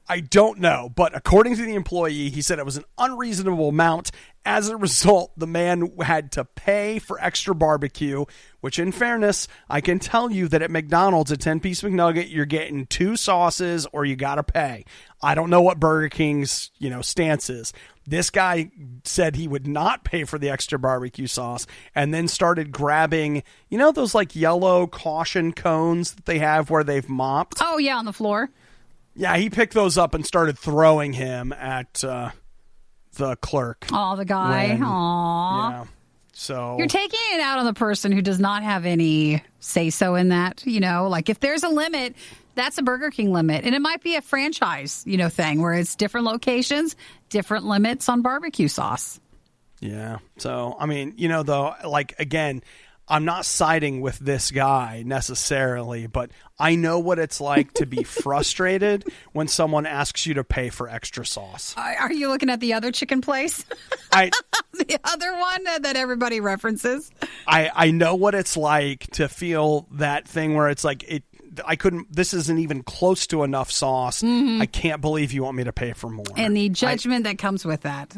I don't know, but according to the employee, he said it was an unreasonable amount. As a result, the man had to pay for extra barbecue, which in fairness, I can tell you that at McDonald's, a 10-piece McNugget, you're getting 2 sauces or you got to pay. I don't know what Burger King's, stance is. This guy said he would not pay for the extra barbecue sauce and then started grabbing, those like yellow caution cones that they have where they've mopped. Oh, yeah, on the floor. Yeah, he picked those up and started throwing him at the clerk. Oh, the guy. Aw. Yeah. So you're taking it out on the person who does not have any say-so in that. Like if there's a limit, that's a Burger King limit. And it might be a franchise, thing where it's different locations, different limits on barbecue sauce. Yeah. So, I mean, though, like, again, I'm not siding with this guy necessarily, but I know what it's like to be frustrated when someone asks you to pay for extra sauce. Are you looking at the other chicken place? The other one that everybody references? I know what it's like to feel that thing where it's like this isn't even close to enough sauce. I can't believe you want me to pay for more. And the judgment that comes with that.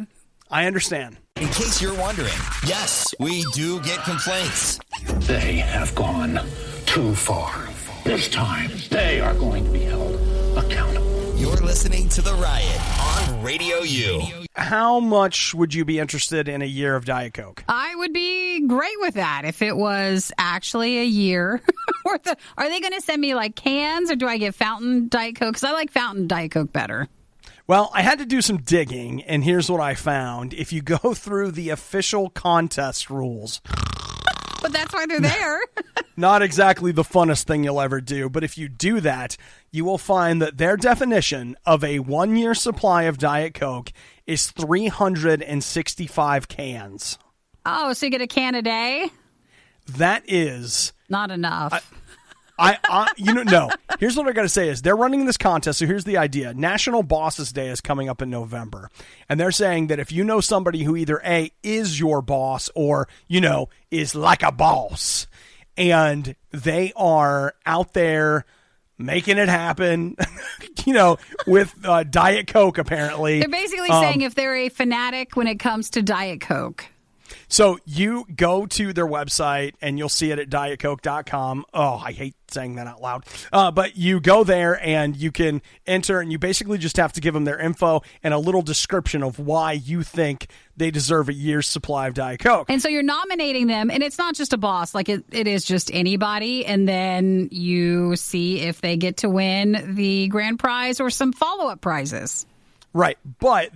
I understand. In case you're wondering, yes, we do get complaints. They have gone too far. This time, they are going to be held accountable. You're listening to The Riot on Radio U. How much would you be interested in a year of Diet Coke? I would be great with that if it was actually a year. Are they going to send me like cans, or do I get fountain Diet Coke? Because I like fountain Diet Coke better. Well, I had to do some digging, and here's what I found. If you go through the official contest rules... But that's why they're there. Not exactly the funnest thing you'll ever do, but if you do that, you will find that their definition of a 1-year supply of Diet Coke is 365 cans. Oh, so you get a can a day? That is... Not enough. No. Here's what I got to say is they're running this contest. So here's the idea. National Bosses Day is coming up in November. And they're saying that if you know somebody who either A, is your boss or, is like a boss, and they are out there making it happen, with Diet Coke, apparently. They're basically saying if they're a fanatic when it comes to Diet Coke. So you go to their website and you'll see it at dietcoke.com. Oh, I hate saying that out loud. But you go there and you can enter, and you basically just have to give them their info and a little description of why you think they deserve a year's supply of Diet Coke. And so you're nominating them, and it's not just a boss. Like it is just anybody. And then you see if they get to win the grand prize or some follow-up prizes. Right. But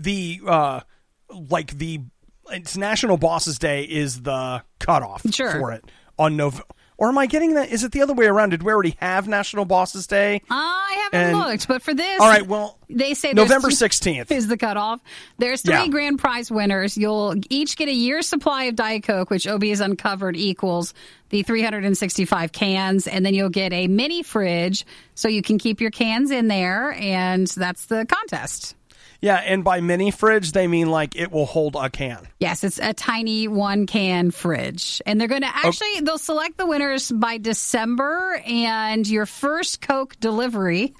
it's National Bosses Day is the cutoff for it on November. Or am I getting that? Is it the other way around? Did we already have National Bosses Day? I haven't looked, but for this, all right. Well, they say November 16th is the cutoff. There's 3 grand prize winners. You'll each get a year's supply of Diet Coke, which OB has uncovered equals the 365 cans, and then you'll get a mini fridge so you can keep your cans in there, and that's the contest. Yeah, and by mini fridge, they mean like it will hold a can. Yes, it's a tiny 1-can fridge. And they're going to they'll select the winners by December, and your first Coke delivery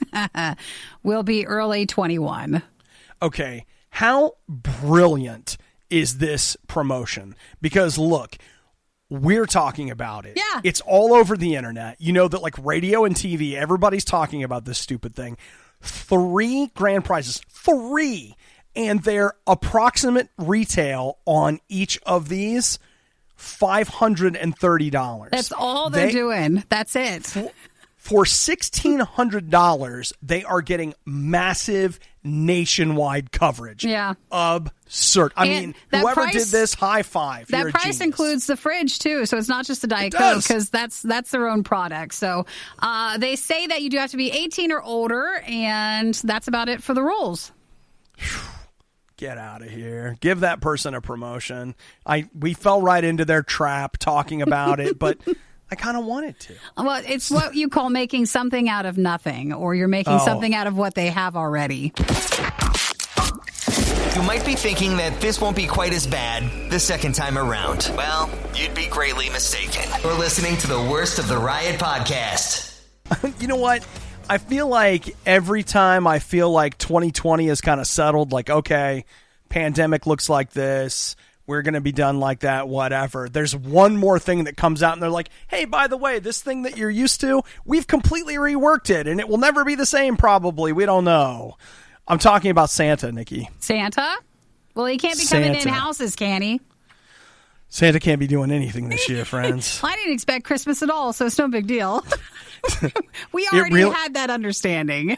will be early 21. Okay, how brilliant is this promotion? Because look, we're talking about it. Yeah. It's all over the internet. You know that like radio and TV, everybody's talking about this stupid thing. 3 grand prizes. 3. And their approximate retail on each of these, $530. That's all they're doing. That's it. For $1,600, they are getting massive nationwide coverage. Yeah. Absurd. I mean, whoever did this, high five. That price includes the fridge, too. So it's not just the Diet Coke, because that's their own product. So they say that you do have to be 18 or older, and that's about it for the rules. Get out of here. Give that person a promotion. We fell right into their trap talking about it, but I kind of wanted to. Well, it's what you call making something out of nothing, or you're making something out of what they have already. You might be thinking that this won't be quite as bad the second time around. Well, you'd be greatly mistaken. You're listening to the worst of the Riot podcast. You know what? I feel like every time I feel like 2020 is kind of settled, like, okay, pandemic looks like this, we're going to be done like that, whatever. There's one more thing that comes out and they're like, hey, by the way, this thing that you're used to, we've completely reworked it and it will never be the same probably. We don't know. I'm talking about Santa, Nikki. Santa? Well, he can't be coming in houses, can he? Santa can't be doing anything this year, friends. I didn't expect Christmas at all, so it's no big deal. We already had that understanding.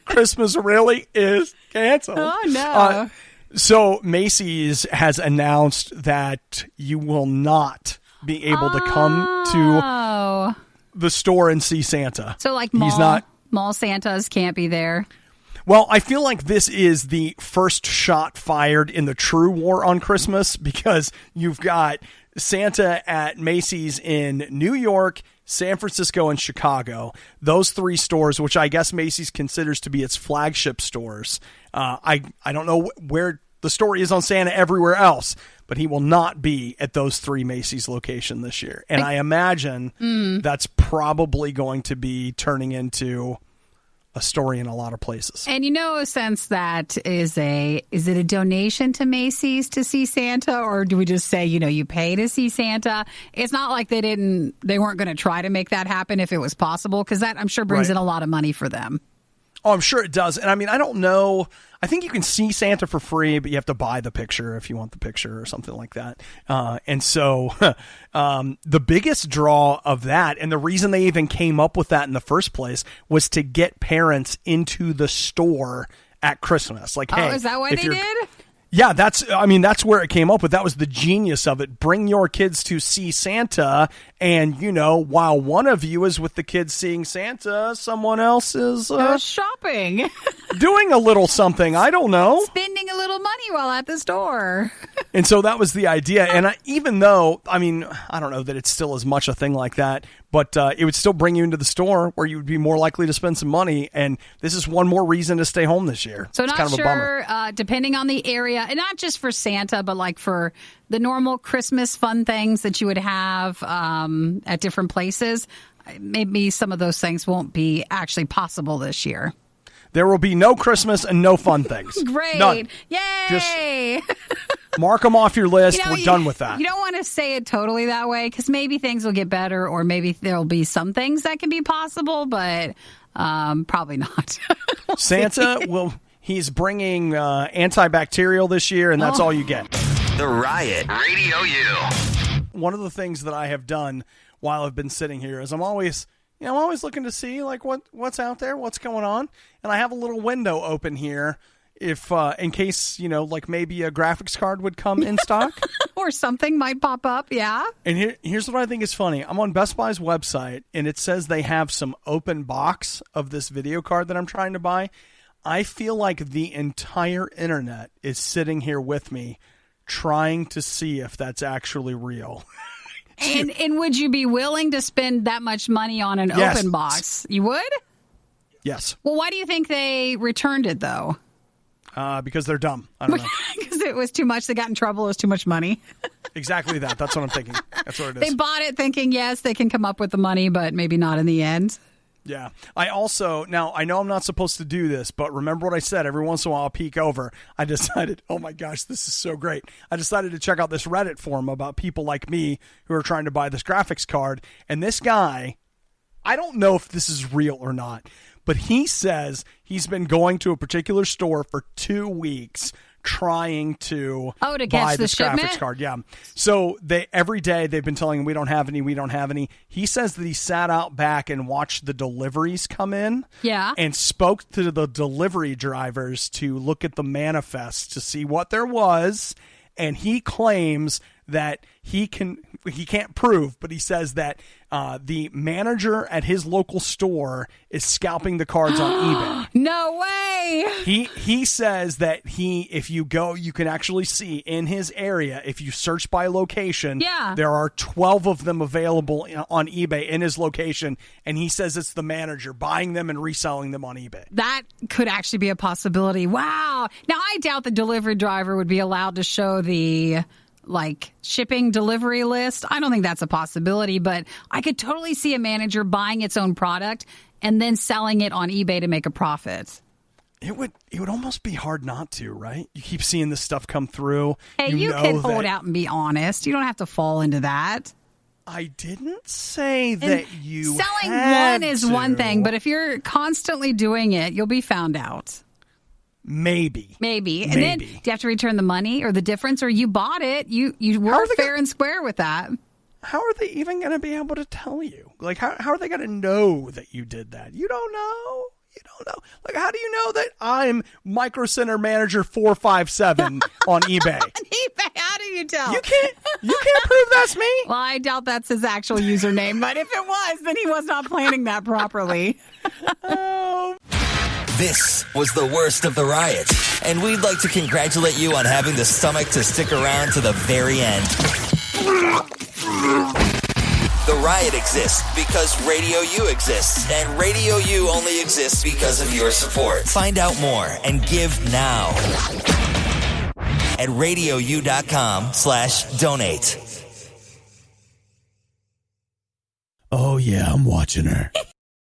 Christmas really is canceled. Oh, no. So Macys has announced that you will not be able to come to the store and see Santa. So like mall Santas can't be there. Well, I feel like this is the first shot fired in the true war on Christmas, because you've got Santa at Macys in New York, San Francisco, and Chicago. Those 3 stores, which I guess Macys considers to be its flagship stores. I don't know where The story is on Santa everywhere else, but he will not be at those 3 Macys locations this year. And I imagine that's probably going to be turning into a story in a lot of places. And since that is it a donation to Macys to see Santa, or do we just say, you pay to see Santa? It's not like they weren't going to try to make that happen if it was possible, because that I'm sure brings in a lot of money for them. Oh, I'm sure it does. And I mean, I don't know. I think you can see Santa for free, but you have to buy the picture if you want the picture or something like that. And so the biggest draw of that, and the reason they even came up with that in the first place, was to get parents into the store at Christmas. Like, hey, is that why they did? Yeah, that's where it came up with. That was the genius of it. Bring your kids to see Santa, and, while one of you is with the kids seeing Santa, someone else is shopping. Doing a little something. I don't know. Spending a little money while at the store. And so that was the idea. And even though, I don't know that it's still as much a thing like that, but it would still bring you into the store where you would be more likely to spend some money. And this is one more reason to stay home this year. So it's not kind of sure, a bummer. Depending on the area, and not just for Santa, but like for the normal Christmas fun things that you would have at different places, maybe some of those things won't be actually possible this year. There will be no Christmas and no fun things. Great. None. Yay. Just mark them off your list. We're done with that. You don't want to say it totally that way, because maybe things will get better, or maybe there'll be some things that can be possible, but probably not. Santa, he's bringing antibacterial this year, and that's all you get. The Riot Radio U. One of the things that I have done while I've been sitting here is I'm always looking to see like what's out there, what's going on, and I have a little window open here if in case like maybe a graphics card would come in stock or something might pop up. Yeah. And here's what I think is funny. I'm on Best Buy's website, and it says they have some open box of this video card that I'm trying to buy. I feel like the entire internet is sitting here with me, trying to see if that's actually real. And would you be willing to spend that much money on an open box? You would? Yes. Well, why do you think they returned it, though? Because they're dumb. I don't know. Because it was too much. They got in trouble. It was too much money. Exactly that. That's what I'm thinking. That's what it is. They bought it thinking, yes, they can come up with the money, but maybe not in the end. Yeah. Now I know I'm not supposed to do this, but remember what I said. Every once in a while I'll peek over. I decided, oh my gosh, this is so great. I decided to check out this Reddit forum about people like me who are trying to buy this graphics card. And this guy, I don't know if this is real or not, but he says he's been going to a particular store for 2 weeks trying to buy this graphics card. Yeah. So every day they've been telling him, we don't have any. He says that he sat out back and watched the deliveries come in. Yeah. And spoke to the delivery drivers to look at the manifest to see what there was. And he claims that he can't prove, but he says that the manager at his local store is scalping the cards on eBay. No way. He says that if you go, you can actually see in his area, if you search by location, there are 12 of them available on eBay in his location, and he says it's the manager buying them and reselling them on eBay. That could actually be a possibility. Wow. Now, I doubt the delivery driver would be allowed to show the shipping delivery list. I don't think that's a possibility, but I could totally see a manager buying its own product and then selling it on eBay to make a profit. It would almost be hard not to, right? You keep seeing this stuff come through. Hey, you can hold out and be honest. You don't have to fall into that. I didn't say that you selling had one is to. one thing, but if you're constantly doing it, you'll be found out. Maybe. And then do you have to return the money or the difference, or you bought it? You were fair and square with that. How are they even going to be able to tell you? Like, how are they going to know that you did that? You don't know. Like, how do you know that I'm Micro Center Manager 457 on eBay? How do you tell? You can't prove that's me. Well, I doubt that's his actual username, but if it was, then he was not planning that properly. Oh. This was the worst of the riot, and we'd like to congratulate you on having the stomach to stick around to the very end. The riot exists because Radio U exists, and Radio U only exists because of your support. Find out more and give now. at RadioU.com/donate. Oh, yeah, I'm watching her.